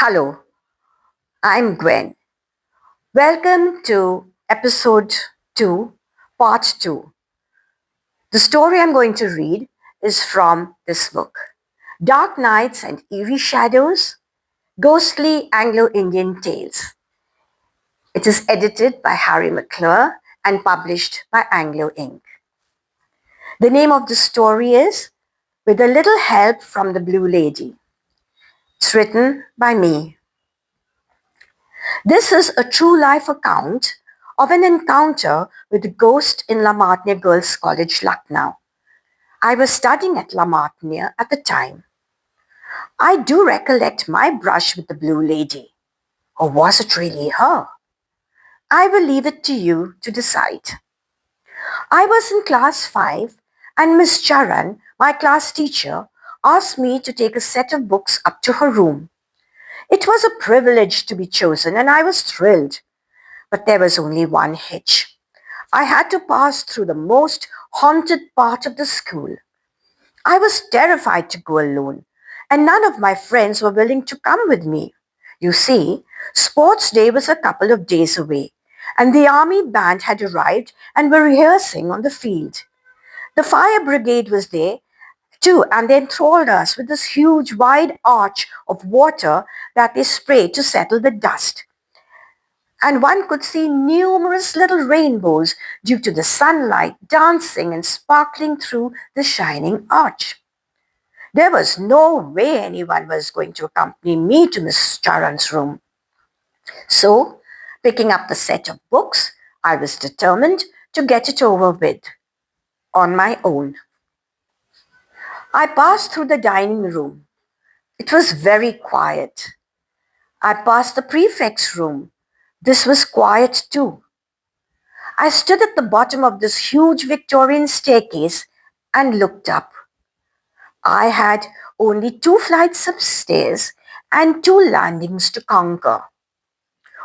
Hello, I'm Gwen. Welcome to episode 2, part 2. The story I'm going to read is from this book, Dark Nights and Eerie Shadows, Ghostly Anglo-Indian Tales. It is edited by Harry McClure and published by Anglo Inc. The name of the story is With a Little Help from the Blue Lady. It's written by me. This is a true life account of an encounter with a ghost in La Martiniere Girls' College, Lucknow. I was studying at La Martiniere at the time. I do recollect my brush with the blue lady. Or was it really her? I will leave it to you to decide. I was in class 5 and Miss Charan, my class teacher, asked me to take a set of books up to her room. It was a privilege to be chosen and I was thrilled. But there was only one hitch. I had to pass through the most haunted part of the school. I was terrified to go alone, and none of my friends were willing to come with me. You see, sports day was a couple of days away, and the army band had arrived and were rehearsing on the field. The fire brigade was there too, and they enthralled us with this huge wide arch of water that they sprayed to settle the dust, and one could see numerous little rainbows due to the sunlight dancing and sparkling through the shining arch. There was no way anyone was going to accompany me to Miss Charan's room. So, picking up the set of books, I was determined to get it over with on my own. I passed through the dining room. It was very quiet. I passed the prefect's room. This was quiet too. I stood at the bottom of this huge Victorian staircase and looked up. I had only 2 flights of stairs and 2 landings to conquer.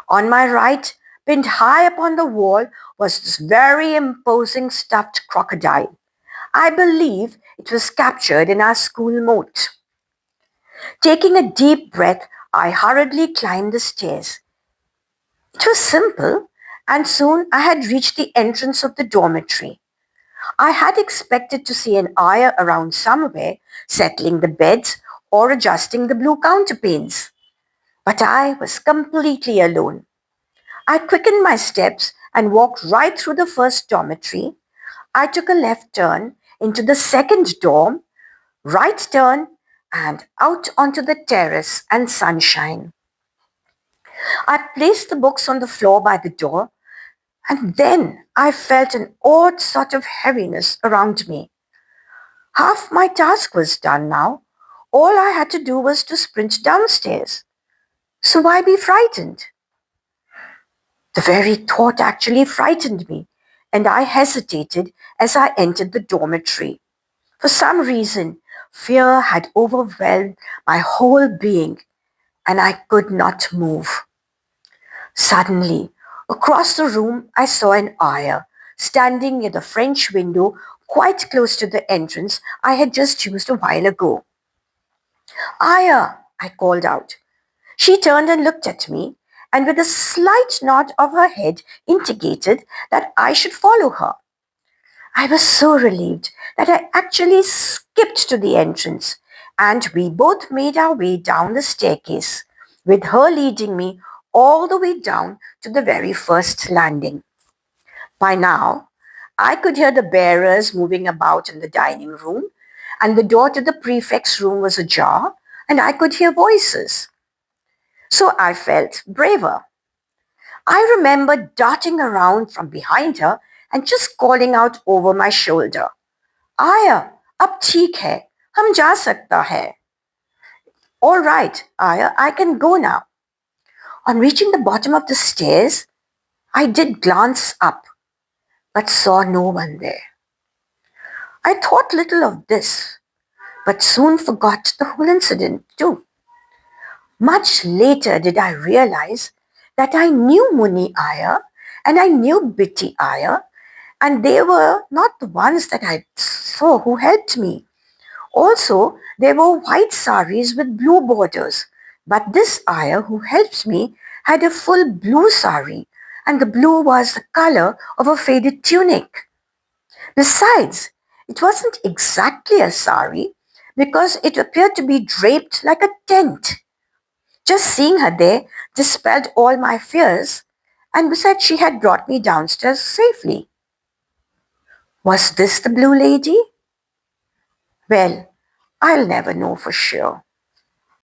On my right, pinned high upon the wall, was this very imposing stuffed crocodile. I believe it was captured in our school moat. Taking a deep breath, I hurriedly climbed the stairs. It was simple, and soon I had reached the entrance of the dormitory. I had expected to see an ayah around somewhere, settling the beds or adjusting the blue counterpanes. But I was completely alone. I quickened my steps and walked right through the first dormitory. I took a left turn into the second dorm, right turn, and out onto the terrace and sunshine. I placed the books on the floor by the door, and then I felt an odd sort of heaviness around me. Half my task was done now. All I had to do was to sprint downstairs. So why be frightened? The very thought actually frightened me, and I hesitated as I entered the dormitory. For some reason, fear had overwhelmed my whole being, and I could not move. Suddenly, across the room, I saw an ayah standing near the French window quite close to the entrance I had just used a while ago. Ayah, I called out. She turned and looked at me, and with a slight nod of her head indicated that I should follow her. I was so relieved that I actually skipped to the entrance, and we both made our way down the staircase, with her leading me all the way down to the very first landing. By now, I could hear the bearers moving about in the dining room, and the door to the prefect's room was ajar, and I could hear voices. So I felt braver. I remember darting around from behind her and just calling out over my shoulder, "Aya, ab theek hai, hum ja sakta hai." All right, Aya, I can go now. On reaching the bottom of the stairs, I did glance up, but saw no one there. I thought little of this, but soon forgot the whole incident too. Much later did I realize that I knew Muni Aya and I knew Bitty Aya, and they were not the ones that I saw who helped me. Also, they wore white saris with blue borders. But this ayah who helped me had a full blue sari, and the blue was the color of a faded tunic. Besides, it wasn't exactly a sari because it appeared to be draped like a tent. Just seeing her there dispelled all my fears, and besides, she had brought me downstairs safely. Was this the blue lady? Well, I'll never know for sure.